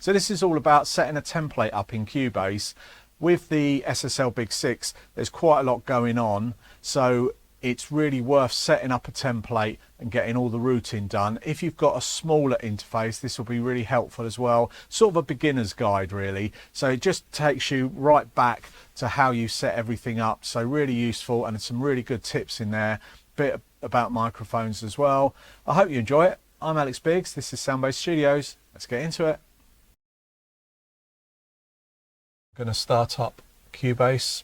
So this is all about setting a template up in Cubase. With the SSL Big 6, there's quite a lot going on, so it's really worth setting up a template and getting all the routing done. If you've got a smaller interface, this will be really helpful as well. Sort of a beginner's guide really. So it just takes you right back to how you set everything up. So really useful, and some really good tips in there. Bit about microphones as well. I hope you enjoy it. I'm Alex Biggs, this is Soundbase Studios. Let's get into it. I'm going to start up Cubase,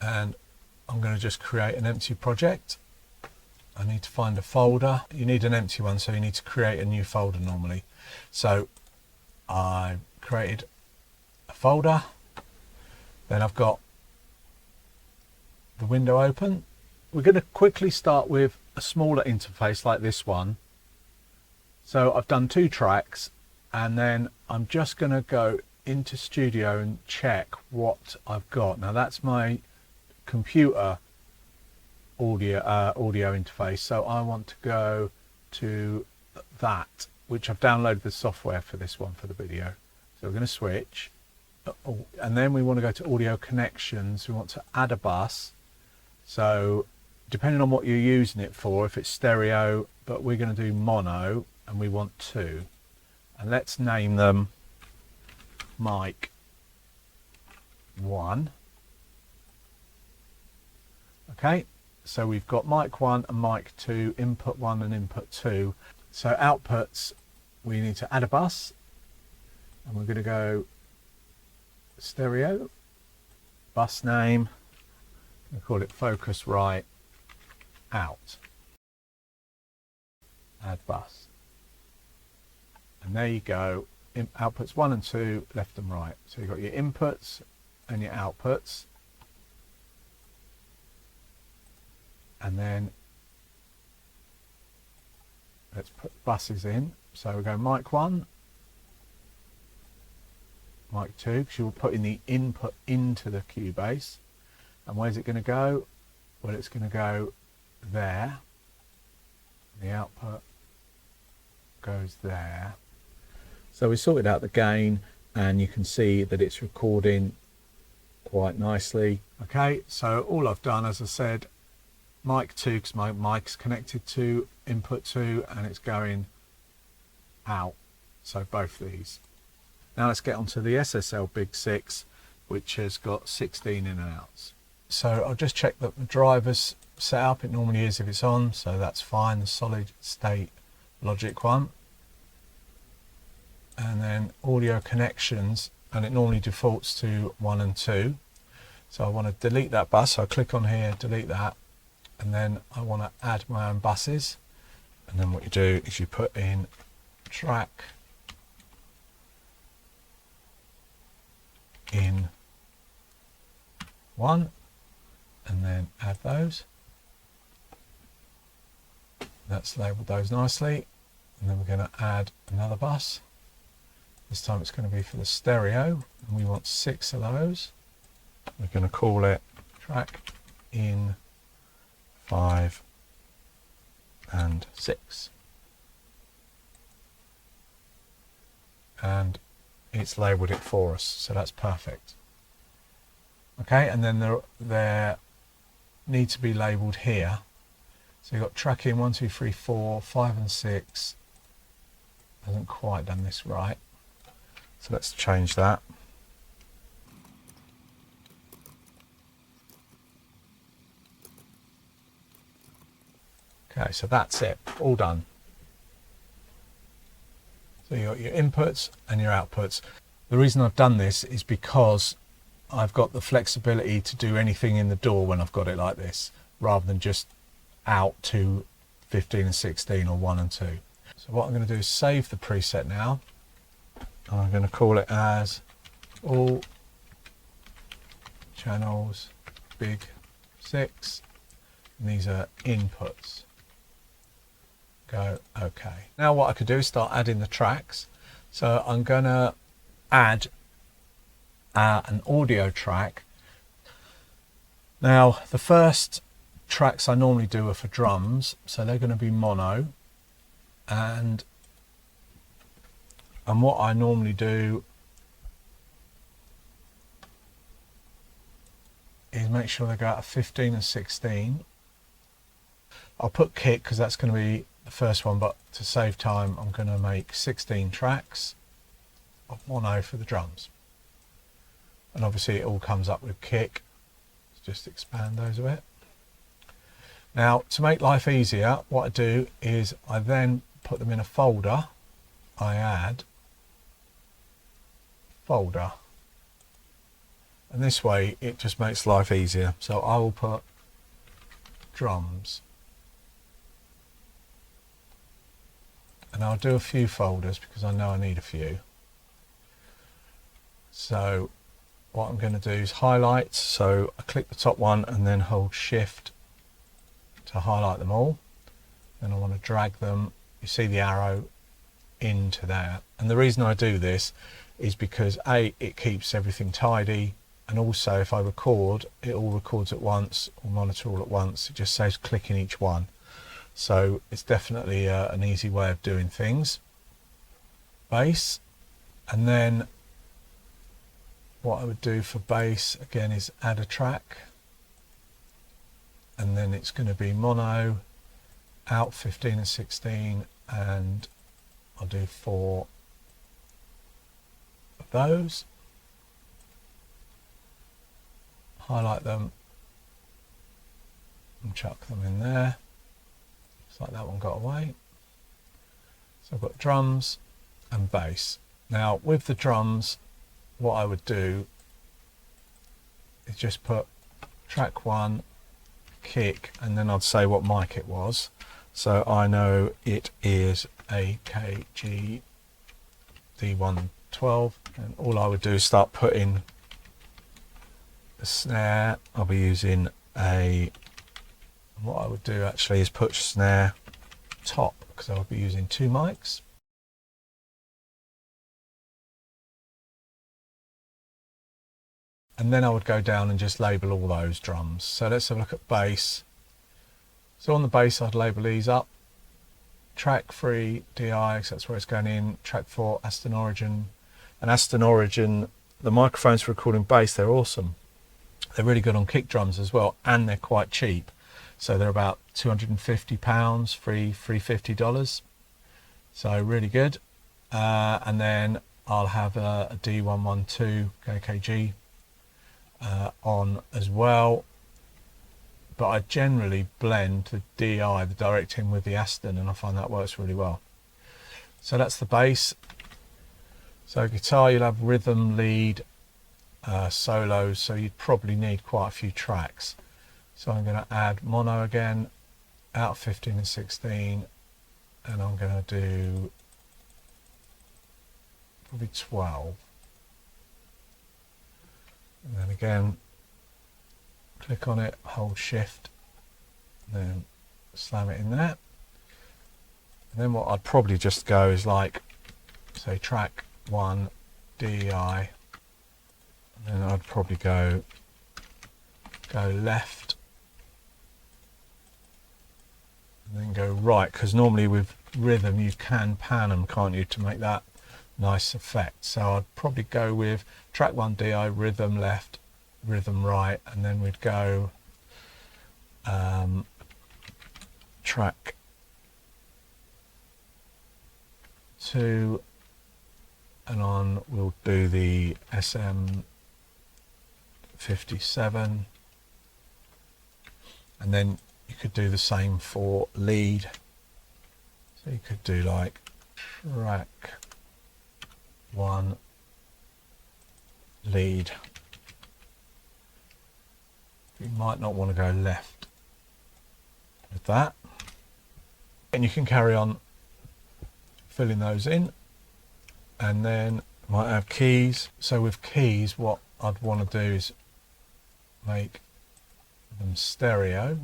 and I'm going to just create an empty project. I need to find a folder. You need an empty one, so you need to create a new folder normally. So I created a folder, then I've got the window open. We're going to quickly start with a smaller interface like this one. So I've done 2 tracks, and then I'm just going to go into Studio and check what I've got. Now that's my computer audio interface, so I want to go to that, which I've downloaded the software for this one for the video. So we're going to switch, and then we want to go to audio connections. We want to add a bus. So depending on what you're using it for, if it's stereo, but we're going to do mono, and we want 2, and let's name them mic 1. Okay, so we've got mic 1 and mic 2, input 1 and input 2. So outputs, we need to add a bus, and we're going to go stereo, bus name, we call it focus right out, add bus, and there you go. Outputs 1 and 2, left and right. So you've got your inputs and your outputs, and then let's put buses in. So we go mic 1, mic 2, because you're putting the input into the Cubase. And where's it going to go? Well, it's going to go there. The output goes there. So we sorted out the gain, and you can see that it's recording quite nicely. Okay, so all I've done, as I said, mic 2, because my mic's connected to input 2 and it's going out. So both these. Now let's get onto the SSL Big 6, which has got 16 in and outs. So I'll just check that the driver's set up. It normally is if it's on, so that's fine. The solid state logic one. And then audio connections, and it normally defaults to 1 and 2. So I want to delete that bus, so I click on here, delete that, and then I want to add my own buses. And then what you do is you put in track in 1, and then add those. That's labelled those nicely, and then we're going to add another bus. This time it's going to be for the stereo, and we want 6 of those. We're going to call it track in 5 and 6. And it's labelled it for us, so that's perfect. Okay, and then there need to be labelled here. So you've got track in 1, 2, 3, 4, 5 and 6. Hasn't quite done this right. So let's change that. Okay, so that's it, all done. So you've got your inputs and your outputs. The reason I've done this is because I've got the flexibility to do anything in the DAW when I've got it like this, rather than just out to 15 and 16 or 1 and 2. So what I'm going to do is save the preset now. I'm going to call it as all channels Big 6, and these are inputs. Go OK. Now what I could do is start adding the tracks. So I'm going to add an audio track. Now the first tracks I normally do are for drums, so they're going to be mono, and And what I normally do is make sure they go out of 15 and 16. I'll put kick because that's going to be the first one, but to save time I'm going to make 16 tracks of mono for the drums. And obviously it all comes up with kick. Let's just expand those a bit. Now to make life easier, what I do is I then put them in a folder. I add folder, and this way it just makes life easier. So I will put drums, and I'll do a few folders because I know I need a few. So what I'm going to do is highlight. So I click the top one and then hold shift to highlight them all. Then I want to drag them, you see the arrow, into there. And the reason I do this is because A, it keeps everything tidy, and also if I record, it all records at once, or monitor all at once. It just saves clicking each one. So it's definitely an easy way of doing things. Bass, and then what I would do for bass again is add a track, and then it's going to be mono, out 15 and 16, and I'll do 4 of those. Highlight them and chuck them in there. It's like that one got away. So I've got drums and bass. Now with the drums, what I would do is just put track 1, kick, and then I'd say what mic it was. So I know it is AKG D112, and all I would do is start putting the snare. I'll be using what I would do actually is put snare top, because I'll be using 2 mics. And then I would go down and just label all those drums. So let's have a look at bass. So on the bass I'd label these up. Track 3 DI, because that's where it's going in. Track 4 Aston Origin. And Aston Origin, the microphones for recording bass, they're awesome. They're really good on kick drums as well, and they're quite cheap. So they're about £250, $350. So really good. And then I'll have a D112 AKG on as well. But I generally blend the DI, the direct in, with the Aston, and I find that works really well. So that's the bass. So guitar, you'll have rhythm, lead, solos, so you'd probably need quite a few tracks. So I'm going to add mono again, out 15 and 16, and I'm going to do probably 12. And then again, click on it, hold shift, then slam it in there. And then what I'd probably just go is like, say track 1 DI, and then I'd probably go left and then go right, because normally with rhythm you can pan them, can't you, to make that nice effect. So I'd probably go with track 1 DI, rhythm left, rhythm right, and then we'd go track 2, and on we'll do the SM57, and then you could do the same for lead. So you could do like track 1 lead. You might not want to go left with that, and you can carry on filling those in. And then might have keys. So with keys, what I'd want to do is make them stereo,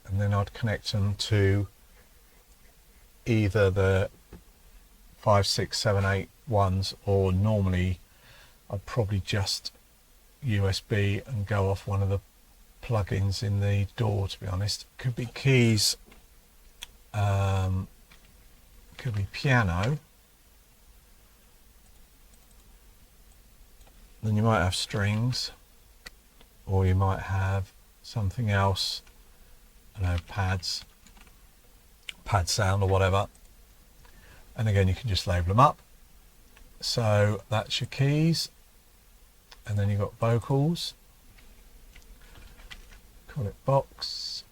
and then I'd connect them to either the 5, 6, 7, 8 ones, or normally I'd probably just USB and go off one of the plugins in the DAW, to be honest. Could be keys, could be piano, Then you might have strings, or you might have something else, I don't know, pads, pad sound or whatever. And again, you can just label them up. So that's your keys. And then you've got vocals. Call it box.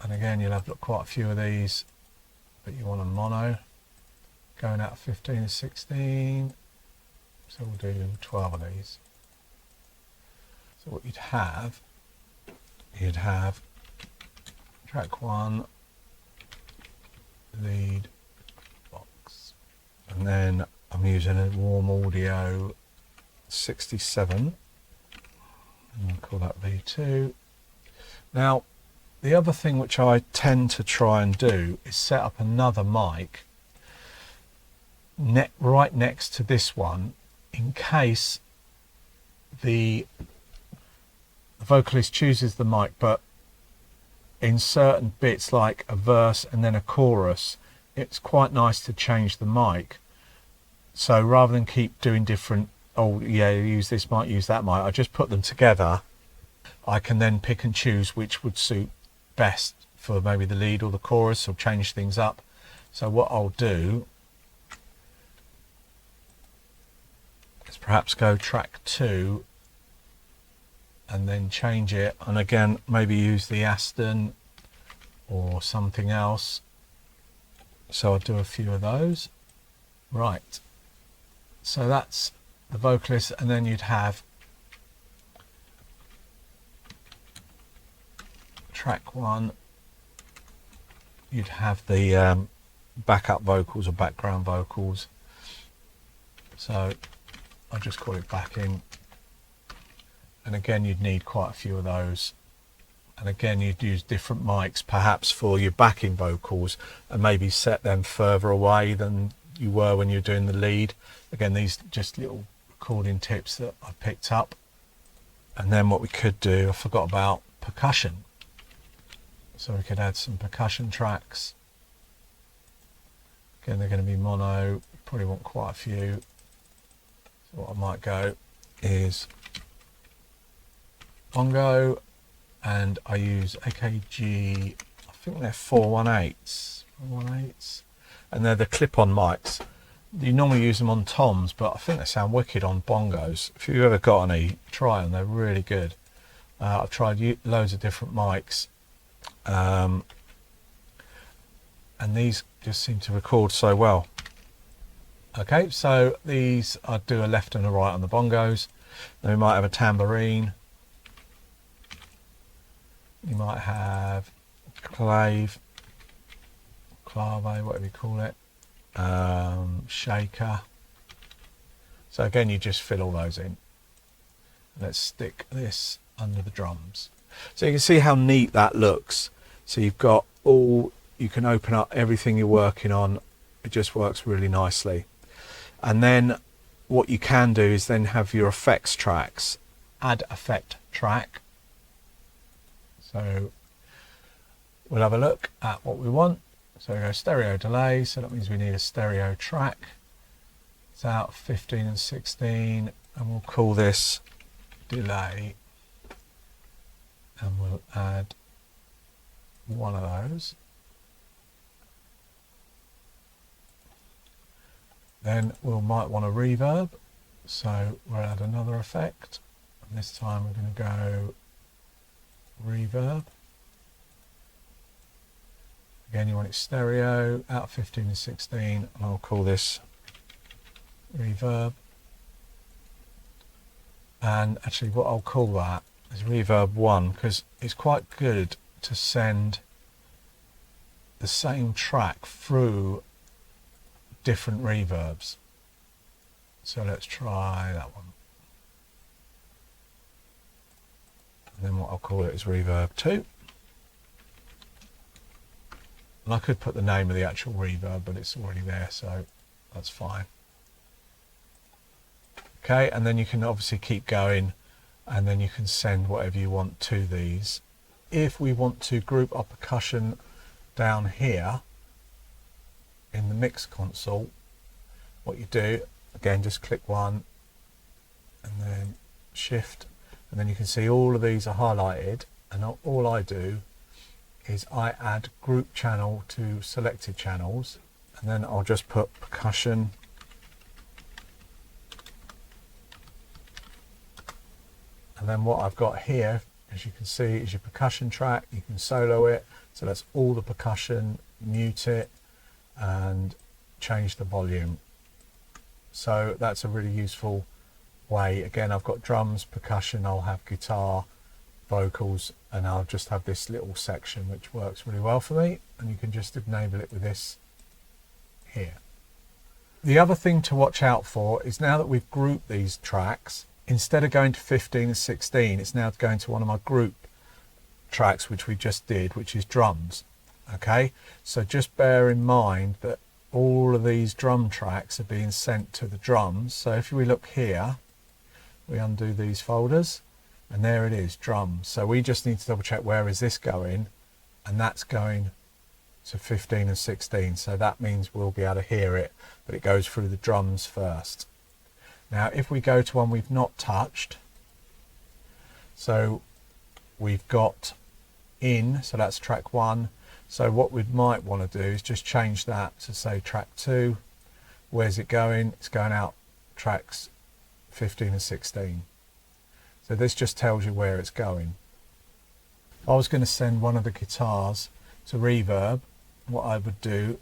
And again, you'll have quite a few of these, but you want a mono. Going out of 15 to 16. So we'll do 12 of these. So what you'd have track 1, lead, box. And then I'm using a Warm Audio 67. And I'll call that V2. Now, the other thing which I tend to try and do is set up another mic right next to this one, in case the vocalist chooses the mic, but in certain bits like a verse and then a chorus, it's quite nice to change the mic. So rather than keep doing different, oh yeah, use this mic, use that mic, I just put them together. I can then pick and choose which would suit best for maybe the lead or the chorus, or change things up. So what I'll do is perhaps go track 2 and then change it, and again maybe use the Aston or something else. So I'll do a few of those. Right, so that's the vocalist, and then you'd have track 1, you'd have the backup vocals or background vocals. So I'll just call it backing. And again, you'd need quite a few of those. And again, you'd use different mics perhaps for your backing vocals, and maybe set them further away than you were when you're doing the lead. Again, these just little recording tips that I picked up. And then what we could do, I forgot about percussion. So we could add some percussion tracks. Again, they're going to be mono, probably want quite a few. So what I might go is bongo, and I use AKG, I think they're 418s, and they're the clip-on mics. You normally use them on toms, but I think they sound wicked on bongos. If you've ever got any, try them, they're really good. I've tried loads of different mics, and these just seem to record so well. Okay, so these, I do a left and a right on the bongos. Then we might have a tambourine. You might have clave, whatever you call it, shaker. So again, you just fill all those in. Let's stick this under the drums. So you can see how neat that looks. So you've got all, you can open up everything you're working on. It just works really nicely. And then what you can do is then have your effects tracks. Add effect track. So we'll have a look at what we want. So we go stereo delay, so that means we need a stereo track. It's out 15 and 16, and we'll call this delay, and we'll add one of those. Then we might want a reverb, so we'll add another effect, and this time we're going to go reverb. Again, you want it stereo, out 15 and 16, and I'll call this reverb. And actually what I'll call that is reverb 1, because it's quite good to send the same track through different reverbs. So let's try that one. And then what I'll call it is reverb 2. And I could put the name of the actual reverb, but it's already there, so that's fine. Okay, and then you can obviously keep going, and then you can send whatever you want to these. If we want to group our percussion down here in the mix console, what you do, again, just click one, and then shift, and then you can see all of these are highlighted, and all I do is I add group channel to selected channels, and then I'll just put percussion, and then what I've got here, as you can see, is your percussion track. You can solo it, so that's all the percussion, mute it and change the volume. So that's a really useful way. Again, I've got drums, percussion, I'll have guitar, vocals, and I'll just have this little section which works really well for me, and you can just enable it with this here. The other thing to watch out for is, now that we've grouped these tracks, instead of going to 15 and 16, it's now going to one of my group tracks which we just did, which is drums. Okay, so just bear in mind that all of these drum tracks are being sent to the drums. So if we look here, we undo these folders, and there it is, drums. So we just need to double check, where is this going? And that's going to 15 and 16. So that means we'll be able to hear it, but it goes through the drums first. Now if we go to one we've not touched, so we've got in, so that's track 1. So what we might want to do is just change that to say track 2. Where's it going? It's going out tracks 15 and 16. So this just tells you where it's going. If I was going to send one of the guitars to reverb, what I would do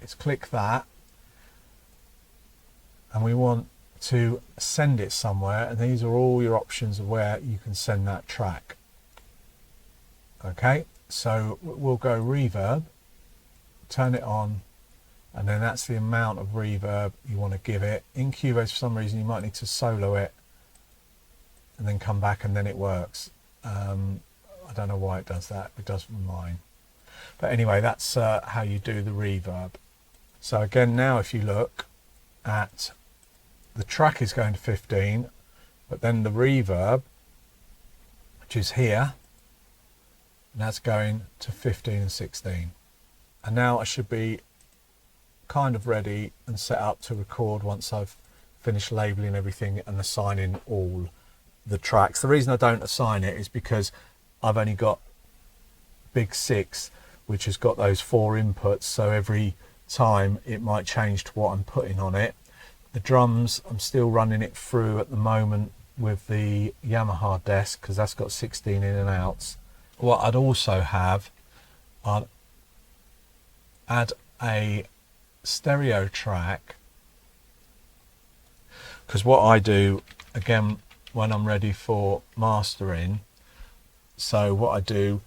is click that, and we want to send it somewhere, and these are all your options of where you can send that track. Okay, so we'll go reverb, turn it on, and then that's the amount of reverb you want to give it. In Cubase, for some reason, you might need to solo it and then come back, and then it works. I don't know why it does that, it does from mine. But anyway, that's how you do the reverb. So again, now if you look at the track is going to 15, but then the reverb, which is here, and that's going to 15 and 16. And now I should be kind of ready and set up to record once I've finished labeling everything and assigning all the tracks. The reason I don't assign it is because I've only got Big 6, which has got those 4 inputs, so every time it might change to what I'm putting on it. The drums, I'm still running it through at the moment with the Yamaha desk, because that's got 16 in and outs. What I'd also have, I'd add a stereo track, because what I do, again, when I'm ready for mastering, so what I do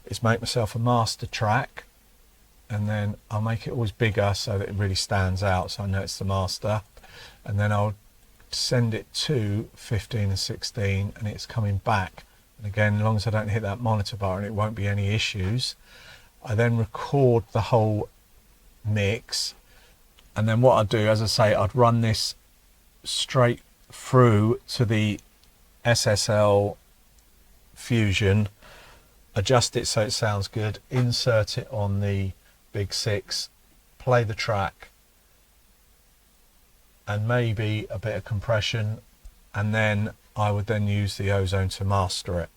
is make myself a master track, and then I'll make it always bigger so that it really stands out, so I know it's the master, and then I'll send it to 15 and 16, and it's coming back. And again, as long as I don't hit that monitor button, it won't be any issues. I then record the whole mix, and then what I'd do, as I say, I'd run this straight through to the SSL Fusion, adjust it so it sounds good, insert it on the Big 6, play the track, and maybe a bit of compression, and then I would then use the Ozone to master it.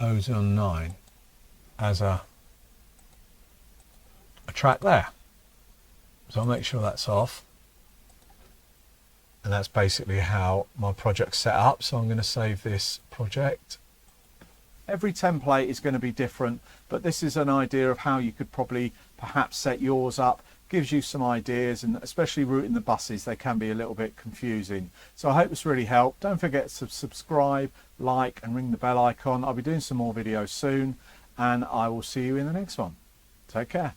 Ozone 9 as a track there. So I'll make sure that's off. And that's basically how my project's set up. So I'm going to save this project. Every template is going to be different, but this is an idea of how you could probably perhaps set yours up. Gives you some ideas, and especially routing the buses, they can be a little bit confusing. So I hope this really helped. Don't forget to subscribe, like, and ring the bell icon. I'll be doing some more videos soon, and I will see you in the next one. Take care.